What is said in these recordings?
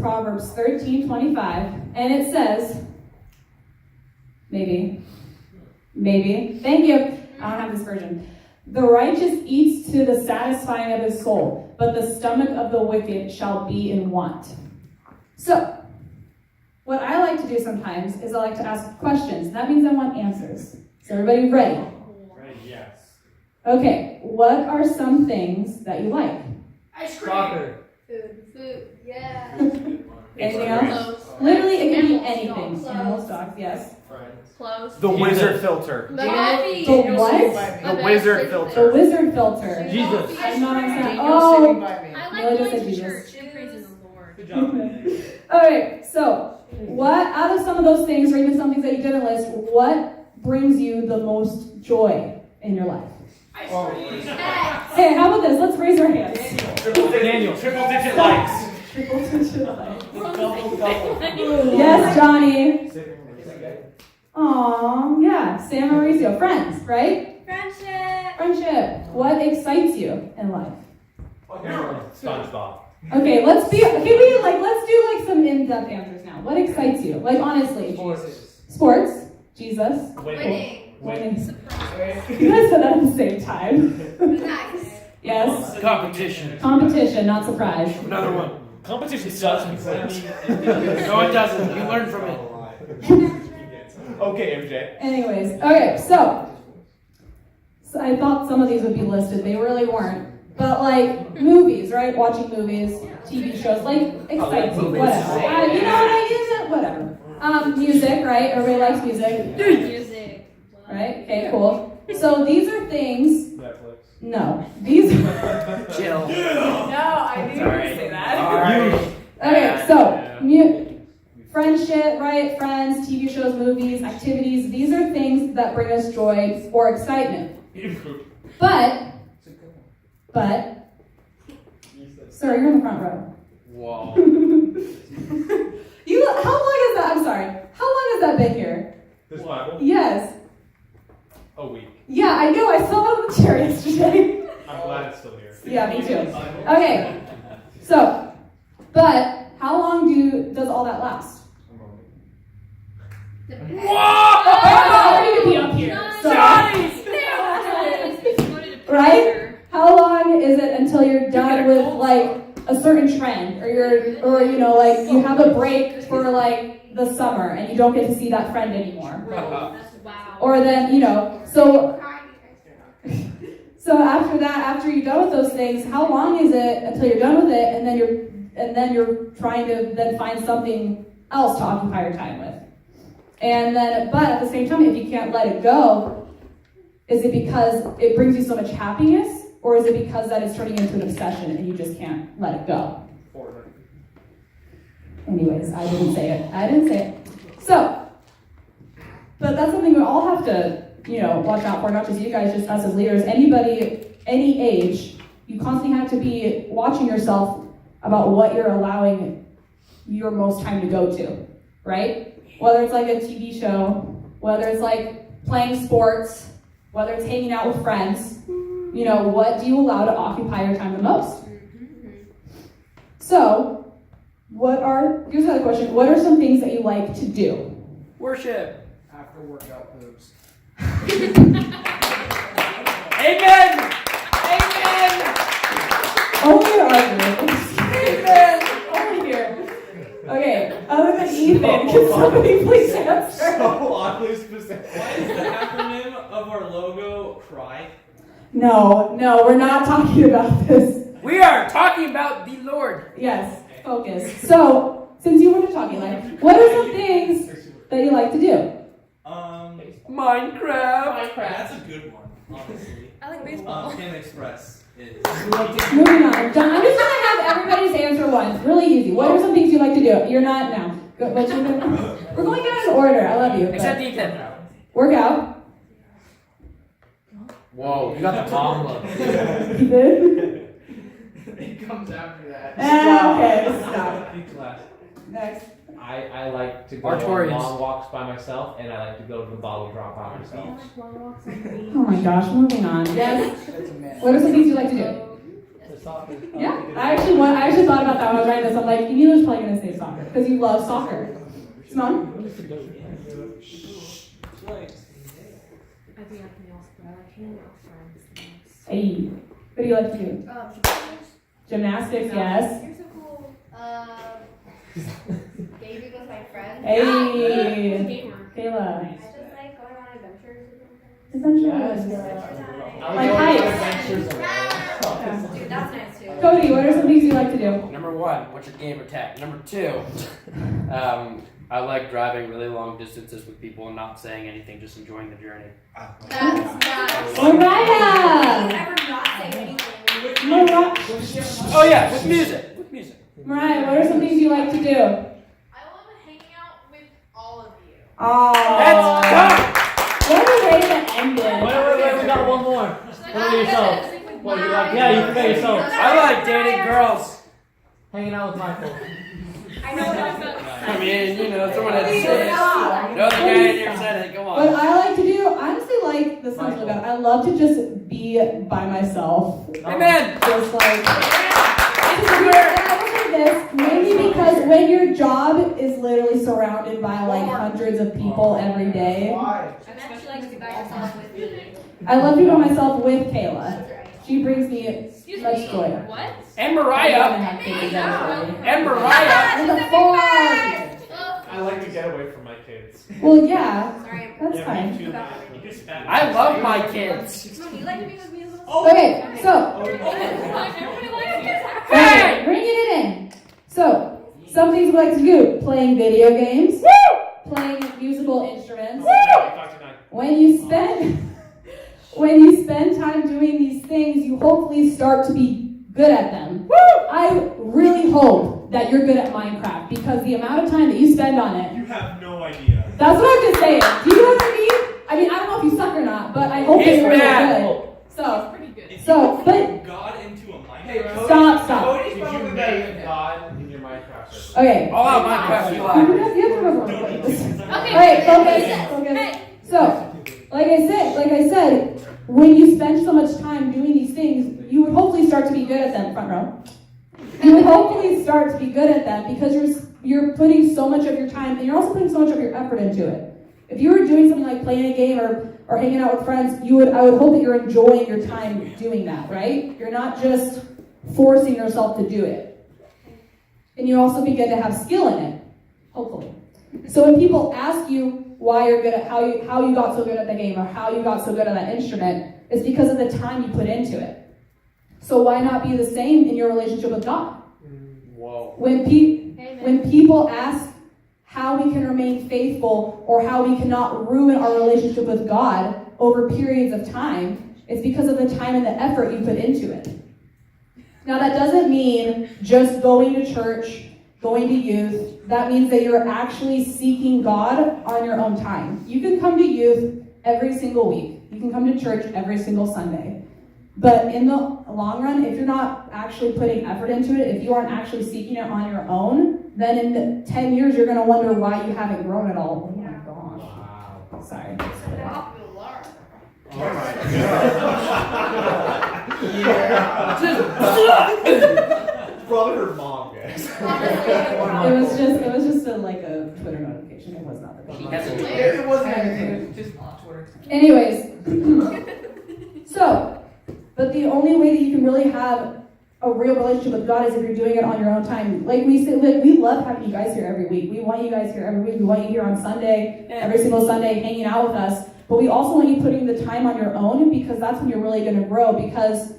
Proverbs 13:25, and it says, maybe, thank you, I don't have this version. The righteous eats to the satisfying of his soul, but the stomach of the wicked shall be in want. So, what I like to do sometimes is I like to ask questions. That means I want answers. Is everybody ready? Ready, yes. Okay, what are some things that you like? Ice cream. Soccer. Food. Yeah. Anything else? Literally, it can be anything. Animals, dogs, yes. Clothes. The wizard filter. The coffee. The what? The wizard The filter. wizard filter. Jesus. I'm not understanding. I Oh, like Melody going said to Jesus. church and praising the Lord. Good job. okay, so what, out of some of those things, or even some things that you didn't list, what brings you the most joy in your life? Ice Oh. cream. Hey, how about this? Let's raise our hands. Triple digit likes. Triple digit likes. Yes, Johnny. Aw, yeah. Sam Mauricio. Friends, right? Friendship. What excites you in life? SpongeBob. Okay, let's do some in-depth answers now. What excites you? Like, honestly. Sports. Jesus. Winning. Surprise. You guys said that at the same time. Nice. Yes. Competition. Not surprise. Another one. Competition sucks. No, it doesn't. You learn from it. Okay, MJ. Anyways, okay, so I thought some of these would be listed. They really weren't. But like movies, right? Watching movies, TV shows, like excites you, whatever. You know what I use it? Whatever. Music, right? Everybody likes music. Music. Right? Okay, cool. So these are things. Netflix. No, these. Chill. No, I knew you were going to say that. Okay, so friendship, right? Friends, TV shows, movies, activities. These are things that bring us joy or excitement. But, sir, you're in the front row. Wow. How long is that? I'm sorry. How long has that been here? This Bible? Yes. A week. Yeah, I know. I saw it on the chair yesterday. I'm glad it's still here. Yeah, me too. Okay. So, but how long does all that last? Whoa! I need to be up here. So, right? How long is it until you're done with like a certain trend, or you know, like you have a break for like the summer and you don't get to see that friend anymore? Wow. Or then, you know, so after that, after you're done with those things, how long is it until you're done with it, and then you're trying to then find something else to occupy your time with? And then, but at the same time, if you can't let it go, is it because it brings you so much happiness, or is it because that it's turning into an obsession and you just can't let it go? Anyways, I didn't say it. So, but that's something we all have to, you know, watch out for, not just you guys, just us as leaders. Anybody, any age, you constantly have to be watching yourself about what you're allowing your most time to go to, right? Whether it's like a TV show, whether it's like playing sports, whether it's hanging out with friends, you know, what do you allow to occupy your time the most? So, here's another question, what are some things that you like to do? Worship. After workout poops. Amen! Only your argument. Amen! Only here. Okay, other than Ethan, can somebody please answer? So oddly specific. Why is the acronym of our logo CRY? No, we're not talking about this. We are talking about the Lord. Yes, focus. So, since you were talking, like, what are some things that you like to do? Minecraft. That's a good one, honestly. I like baseball. Can Express is. Moving on. John, I'm just gonna have everybody's answer once. Really easy. What are some things you like to do? You're not now. We're going down in order. I love you. Except Ethan. Work out. Whoa, you got the mom look. Ethan. It comes after that. Okay, stop. Next. I like to go Artorians. on long walks by myself, and I like to go to the bottle drop by myself. Oh my gosh, moving on. Yes. That's a man. What are some things you like to do? The soccer. Yeah, I actually thought about that when I was writing this. I'm like, Emila's probably gonna say soccer because you love soccer. Simone? I think I can also, but I like hanging out with friends the most. Hey, what do you like to do? Gymnastics, yes. Musical, gaming with my friends. Hey, Gamer. Kayla. I just like going on adventures with my friends. Adventures. Like hikes. Dude, that's nice too. Cody, what are some things you like to do? Number 1, what's your gamer tag? Number 2, I like driving really long distances with people and not saying anything, just enjoying the journey. That's nice. Mariah! Never not say anything. Oh yeah, with music. With music. Mariah, what are some things you like to do? I love hanging out with all of you. Oh, Let's go! what a way to end it. Wait, we got one more. What about yourself? What, you like? Yeah, you forgot yourself. I like dating girls. Hanging out with Michael. I know what I'm about. I mean, someone had to say it. No other guy in here said it. Come What on. I like to do, honestly, like this sounds really bad. I love to just be by myself. Amen. Just like, and I will say this, mainly because when your job is literally surrounded by like hundreds of people every day, I actually like to be by yourself with me. I love to be by myself with Kayla. She brings me much joy. What? And I'm gonna Mariah. have Kayla eventually. And Mariah. And the four. I like to get away from my kids. Well, yeah, Sorry. that's fine. You can spat. I love my kids. No, you like to be with me as well? Okay, so Everybody likes kids. hey, bringing it in. So, some things we like to do: playing video games, playing musical instruments. When you spend time doing these things, you hopefully start to be good at them. I really hope that you're good at Minecraft because the amount of time that you spend on it. You have no idea. That's what I'm just saying. Do you know what I mean? I mean, I don't know if you suck or not, but I hope that It's you're really bad. good. So, Pretty good. If So, you but- put God into a Minecraft. stop. Did you make God in your Minecraft server? Okay. All out Minecraft You flag. have to remember what Don't it eat is. this. Alright, focus. Hey. So, like I said, when you spend so much time doing these things, you would hopefully start to be good at them. Front row. You would hopefully start to be good at them because you're putting so much of your time and you're also putting so much of your effort into it. If you were doing something like playing a game or hanging out with friends, I would hope that you're enjoying your time doing that, right? You're not just forcing yourself to do it. And you also begin to have skill in it, hopefully. So when people ask you why you're good at how you got so good at the game or how you got so good at that instrument, it's because of the time you put into it. So why not be the same in your relationship with God? Whoa. When people ask how we can remain faithful or how we cannot ruin our relationship with God over periods of time, it's because of the time and the effort you put into it. Now that doesn't mean just going to church, going to youth. That means that you're actually seeking God on your own time. You can come to youth every single week. You can come to church every single Sunday. But in the long run, if you're not actually putting effort into it, if you aren't actually seeking it on your own, then in 10 years, you're going to wonder why you haven't grown at all. Oh my gosh. Wow. Sorry. Popular. Oh my Probably her mom, guys. It was just a Twitter notification. It was not the She has a It wasn't anything. Just Twitter. Anyways, but the only way that you can really have a real relationship with God is if you're doing it on your own time. Like we said, we love having you guys here every week. We want you guys here every week. We want you here on Sunday, every single Sunday, hanging out with us. But we also want you putting the time on your own because that's when you're really going to grow. Because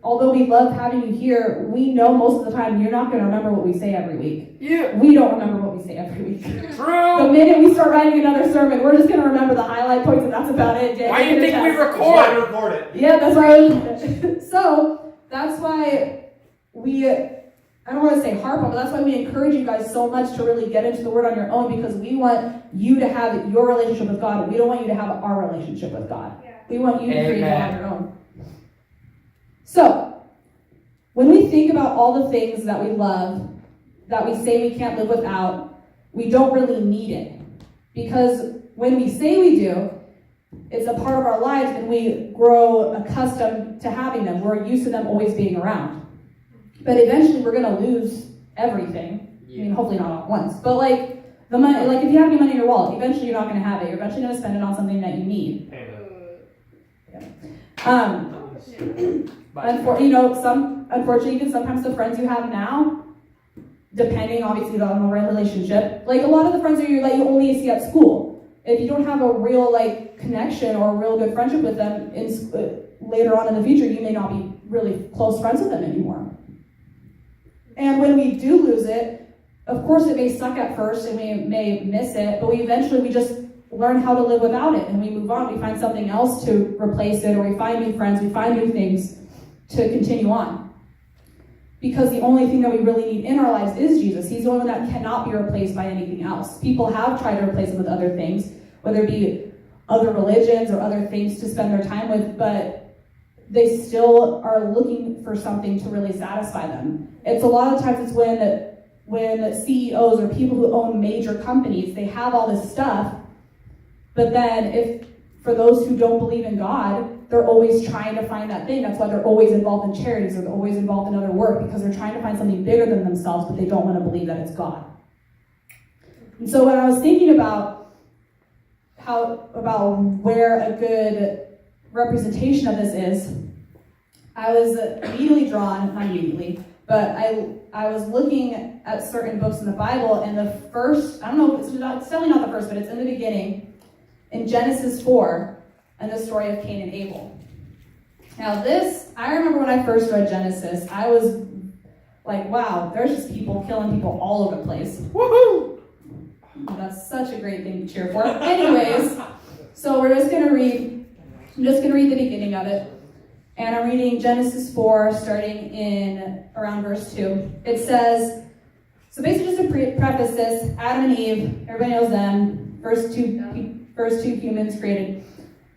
although we love having you here, we know most of the time you're not going to remember what we say every week. Yeah. We don't remember what we say every week. The True. minute we start writing another sermon, we're just going to remember the highlight points and that's about it. Why do you think we Why record? record it? Yeah, that's why. So that's why I don't want to say harp on, but that's why we encourage you guys so much to really get into the Word on your own because we want you to have your relationship with God. We don't want you to have our relationship with God. We want you to create it on your own. So, when we think about all the things that we love, that we say we can't live without, we don't really need it. Because when we say we do, it's a part of our lives, and we grow accustomed to having them. We're used to them always being around. But eventually we're going to lose everything. I mean, hopefully not all at once. But like the money, like if you have any money in your wallet, eventually you're not going to have it. You're eventually going to spend it on something that you need. Unfortunately, even sometimes the friends you have now, depending obviously on the relationship, like a lot of the friends that you only see at school. If you don't have a real like connection or a real good friendship with them later on in the future, you may not be really close friends with them anymore. And when we do lose it, of course it may suck at first and we may miss it, but we just learn how to live without it and we move on. We find something else to replace it, or we find new friends, we find new things to continue on. Because the only thing that we really need in our lives is Jesus. He's the only one that cannot be replaced by anything else. People have tried to replace him with other things, whether it be other religions or other things to spend their time with, but they still are looking for something to really satisfy them. It's a lot of times it's when CEOs or people who own major companies, they have all this stuff, but then for those who don't believe in God, they're always trying to find that thing. That's why they're always involved in charities, or they're always involved in other work, because they're trying to find something bigger than themselves, but they don't want to believe that it's God. And so when I was thinking about where a good representation of this is, I was immediately drawn, not immediately, but I was looking at certain books in the Bible, and the first, I don't know, it's definitely not the first, but it's in the beginning, in Genesis 4, and the story of Cain and Abel. Now this, I remember when I first read Genesis, I was like, wow, there's just people killing people all over the place. Woohoo! That's such a great thing to cheer for. Anyways, so I'm just gonna read the beginning of it. And I'm reading Genesis 4, starting in around verse 2. It says, so basically just to preface this, Adam and Eve, everybody knows them, first two humans created.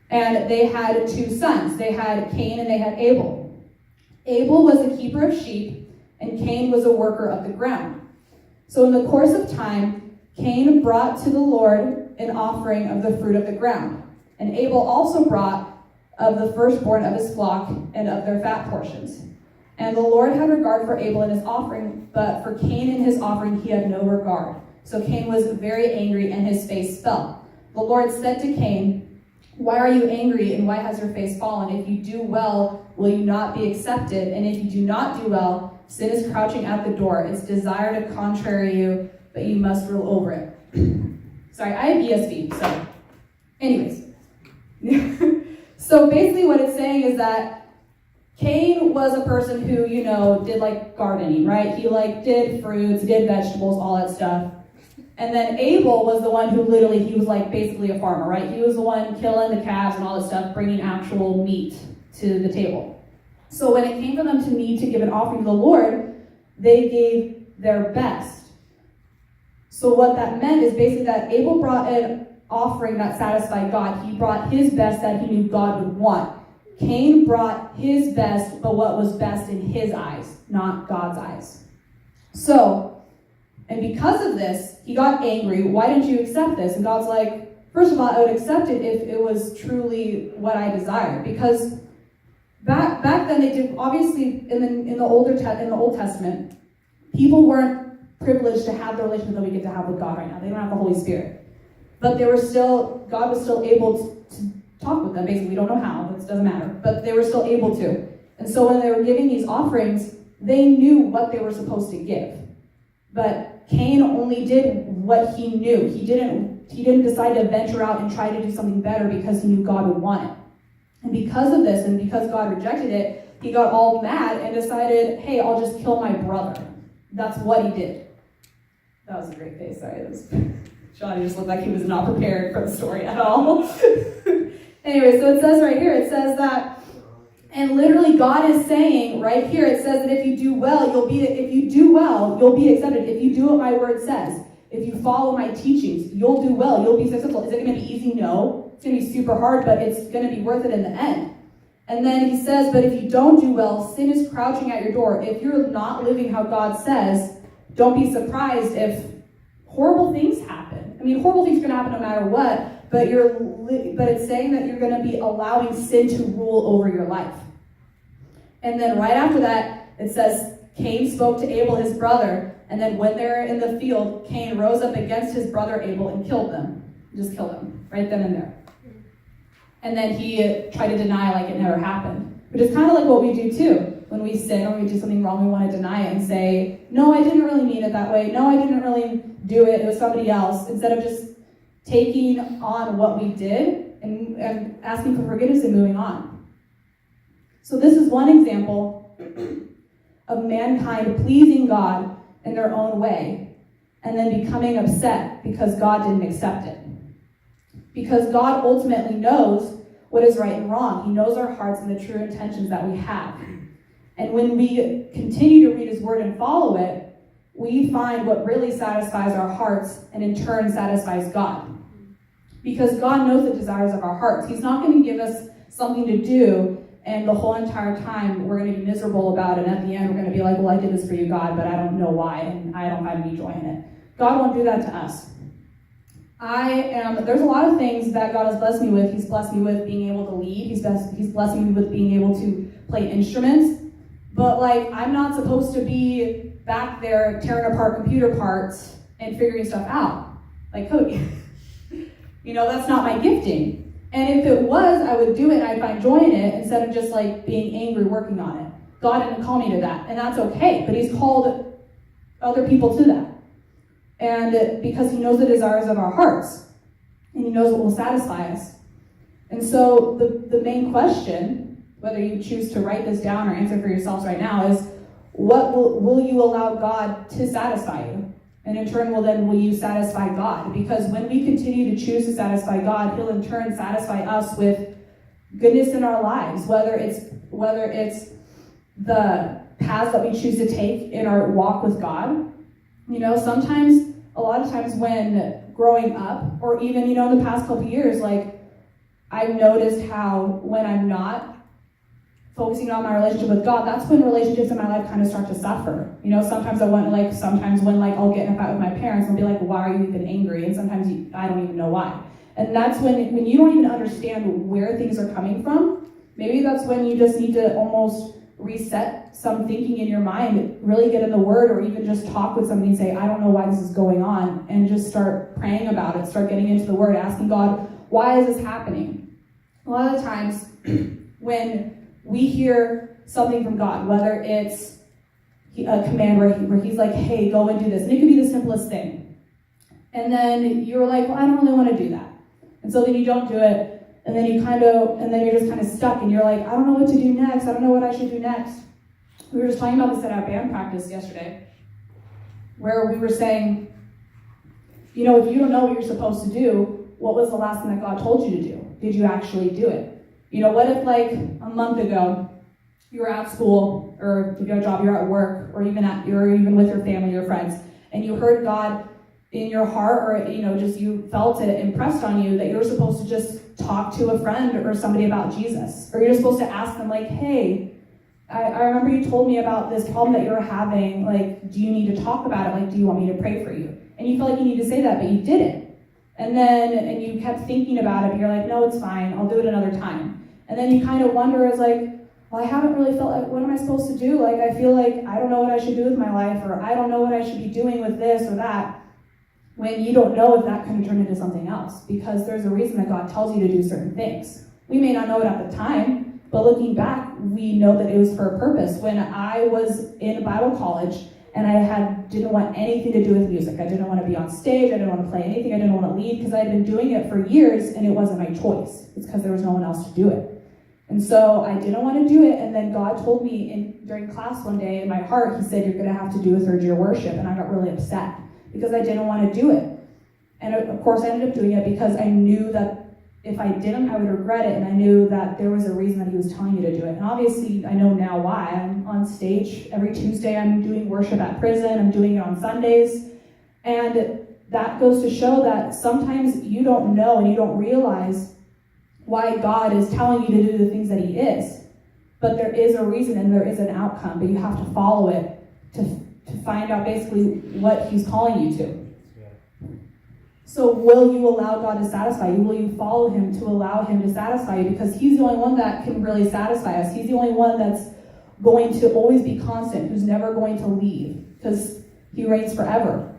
And they had two sons. They had Cain and they had Abel. Abel was a keeper of sheep, and Cain was a worker of the ground. So in the course of time, Cain brought to the Lord an offering of the fruit of the ground. And Abel also brought of the firstborn of his flock and of their fat portions. And the Lord had regard for Abel and his offering, but for Cain and his offering he had no regard. So Cain was very angry, and his face fell. The Lord said to Cain, why are you angry, and why has your face fallen? If you do well, will you not be accepted? And if you do not do well, sin is crouching at the door. Its desire to contrary you, but you must rule over it. Sorry, I have ESV, so anyways. So basically what it's saying is that Cain was a person who, did like gardening, right? He did fruits, did vegetables, all that stuff. And then Abel was the one who he was like basically a farmer, right? He was the one killing the calves and all that stuff, bringing actual meat to the table. So when it came for them to need to give an offering to the Lord, they gave their best. So what that meant is basically that Abel brought an offering that satisfied God. He brought his best that he knew God would want. Cain brought his best, but what was best in his eyes, not God's eyes. And because of this, he got angry. Why didn't you accept this? And God's like, first of all, I would accept it if it was truly what I desired. Because back then, they did, obviously, in the Old Testament, people weren't privileged to have the relationship that we get to have with God right now. They don't have the Holy Spirit. But God was still able to talk with them. Basically, we don't know how, it doesn't matter. But they were still able to. And so when they were giving these offerings, they knew what they were supposed to give. But Cain only did what he knew. He didn't decide to venture out and try to do something better because he knew God would want it. And because of this, and because God rejected it, he got all mad and decided, hey, I'll just kill my brother. That's what he did. That was a great face, sorry. Johnny just looked like he was not prepared for the story at all. Anyway, so it says right here, it says that, and literally God is saying right here, it says that if you do well, you'll be accepted. If you do what my word says, if you follow my teachings, you'll do well, you'll be successful. Is it going to be easy? No. It's going to be super hard, but it's going to be worth it in the end. And then he says, but if you don't do well, sin is crouching at your door. If you're not living how God says, don't be surprised if horrible things happen. I mean, horrible things are going to happen no matter what, but it's saying that you're going to be allowing sin to rule over your life. And then right after that, it says, Cain spoke to Abel, his brother, and then when they're in the field, Cain rose up against his brother Abel and killed them. Just killed him, right then and there. And then he tried to deny like it never happened. Which is kind of like what we do too. When we sin or we do something wrong, we want to deny it and say, no, I didn't really mean it that way. No, I didn't really do it. It was somebody else. Instead of just taking on what we did and asking for forgiveness and moving on. So this is one example of mankind pleasing God in their own way and then becoming upset because God didn't accept it. Because God ultimately knows what is right and wrong. He knows our hearts and the true intentions that we have. And when we continue to read his word and follow it, we find what really satisfies our hearts and in turn satisfies God. Because God knows the desires of our hearts. He's not going to give us something to do and the whole entire time we're going to be miserable about it. And at the end we're going to be like, well, I did this for you, God, but I don't know why and I don't find any joy in it. God won't do that to us. There's a lot of things that God has blessed me with. He's blessed me with being able to lead. He's blessed me with being able to play instruments. But like, I'm not supposed to be back there tearing apart computer parts and figuring stuff out. Like Cody. That's not my gifting. And if it was, I would do it and I'd find joy in it instead of just like being angry working on it. God didn't call me to that, and that's okay. But he's called other people to that. And because he knows the desires of our hearts, and he knows what will satisfy us. And so the main question, whether you choose to write this down or answer for yourselves right now, is what will you allow God to satisfy you? And in turn, will you satisfy God? Because when we continue to choose to satisfy God, he'll in turn satisfy us with goodness in our lives, whether it's the paths that we choose to take in our walk with God. A lot of times when growing up, or even, in the past couple of years, like, I've noticed how when I'm not focusing on my relationship with God, that's when relationships in my life kind of start to suffer. Sometimes when I'll get in a fight with my parents and be like, why are you even angry? And sometimes I don't even know why. And that's when you don't even understand where things are coming from. Maybe that's when you just need to almost reset some thinking in your mind, really get in the word, or even just talk with somebody and say, I don't know why this is going on, and just start praying about it, start getting into the word, asking God, why is this happening? A lot of the times when we hear something from God, whether it's a command where he's like, hey, go and do this, and it could be the simplest thing, and then you're like, well, I don't really want to do that, and so then you don't do it. And then you're just kind of stuck, and you're like, I don't know what to do next. I don't know what I should do next. We were just talking about this at our band practice yesterday, where we were saying, if you don't know what you're supposed to do, what was the last thing that God told you to do? Did you actually do it? What if like a month ago, you were at school, or if you have a job, you're at work, or even with your family, your friends, and you heard God in your heart, or just you felt it impressed on you that you're supposed to just talk to a friend or somebody about Jesus, or you're supposed to ask them like, hey, I remember you told me about this problem that you're having, like, do you need to talk about it? Like, do you want me to pray for you? And you felt like you need to say that, but you didn't. And you kept thinking about it, but you're like, no, it's fine, I'll do it another time. And then you kind of wonder, it's like, well, I haven't really felt like, what am I supposed to do? Like, I feel like I don't know what I should do with my life, or I don't know what I should be doing with this or that. When you don't know if that can turn into something else, because there's a reason that God tells you to do certain things. We may not know it at the time, but looking back, we know that it was for a purpose. When I was in Bible college and I didn't want anything to do with music, I didn't want to be on stage, I didn't want to play anything, I didn't want to lead, because I had been doing it for years and it wasn't my choice. It's because there was no one else to do it. And so I didn't want to do it, and then God told me during class one day in my heart, he said, you're going to have to do a third year worship, and I got really upset, because I didn't want to do it. And of course I ended up doing it because I knew that if I didn't, I would regret it, and I knew that there was a reason that he was telling me to do it. And obviously I know now why. I'm on stage every Tuesday, I'm doing worship at prison, I'm doing it on Sundays, and that goes to show that sometimes you don't know and you don't realize why God is telling you to do the things that he is. But there is a reason and there is an outcome, but you have to follow it to find out basically what he's calling you to. So will you allow God to satisfy you? Will you follow him to allow him to satisfy you? Because he's the only one that can really satisfy us. He's the only one that's going to always be constant, who's never going to leave, because he reigns forever.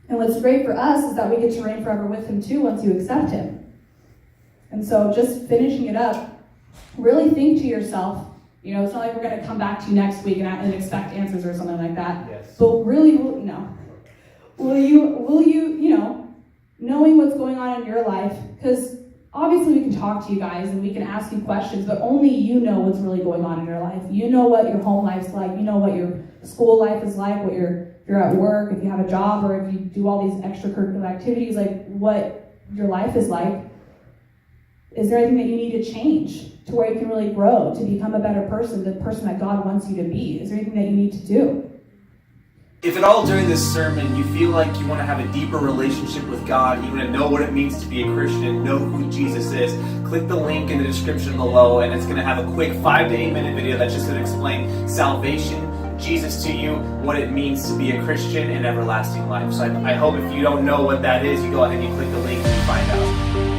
And what's great for us is that we get to reign forever with him too once you accept him. And so just finishing it up, really think to yourself, you know, it's not like we're going to come back to you next week and expect answers or something like that. Yes. But really, will you, you know, knowing what's going on in your life, because obviously we can talk to you guys and we can ask you questions, but only you know what's really going on in your life. You know what your home life's like, you know what your school life is like, what if you're at work, if you have a job, or if you do all these extracurricular activities, like what your life is like. Is there anything that you need to change to where you can really grow, to become a better person, the person that God wants you to be? Is there anything that you need to do? If at all during this sermon you feel like you want to have a deeper relationship with God, you want to know what it means to be a Christian, know who Jesus is, click the link in the description below, and it's going to have a quick 5 to 8 minute video that's just going to explain salvation, Jesus to you, what it means to be a Christian, and everlasting life. So I hope if you don't know what that is, you go ahead and you click the link and you find out.